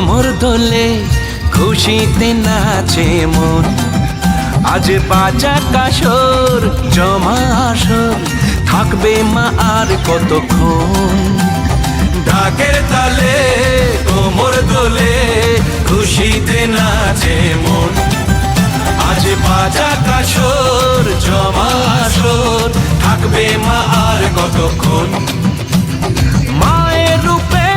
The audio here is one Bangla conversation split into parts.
কোমর দোলে খুশিতে নাচে মন। আজ বাজা কাসর জমা আসর, থাকবে মা আর কতক্ষণ। ঢাকের তালে কোমর দোলে খুশিতে নাচে মন। আজ বাজা কাসর জমা আসর, থাকবে মা আর কতক্ষণ। মায়ের রূপে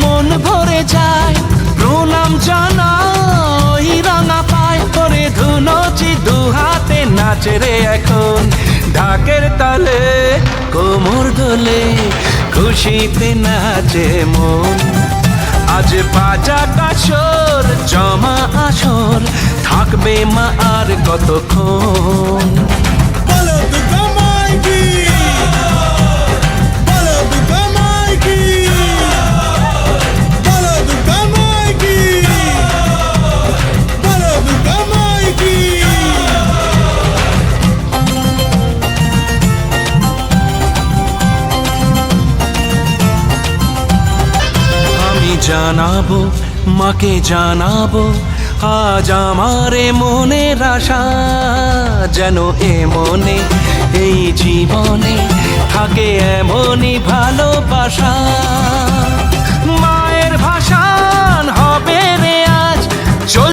মন ভরে যায়, প্রণাম জানাই রাঙা পায় করে ধুনচি দুহাতে নাচে রে এখন। ঢাকের তালে কোমর দোলে খুশিতে নাচে মন। আজ বাজা কাসর জমা আসর, থাকবে মা আর কতক্ষণ। বলো দুর্গা মাইকি, বলো দুর্গা মাইকি, বলো দুর্গা মাইকি, বলো দুর্গা মাইকি। আমি জানাবো মাকে জানাবো, আজ আমারে মনের আশা যেন এ মনে এই জীবনে থাকে এমনই ভালোবাসা। মায়ের ভাষা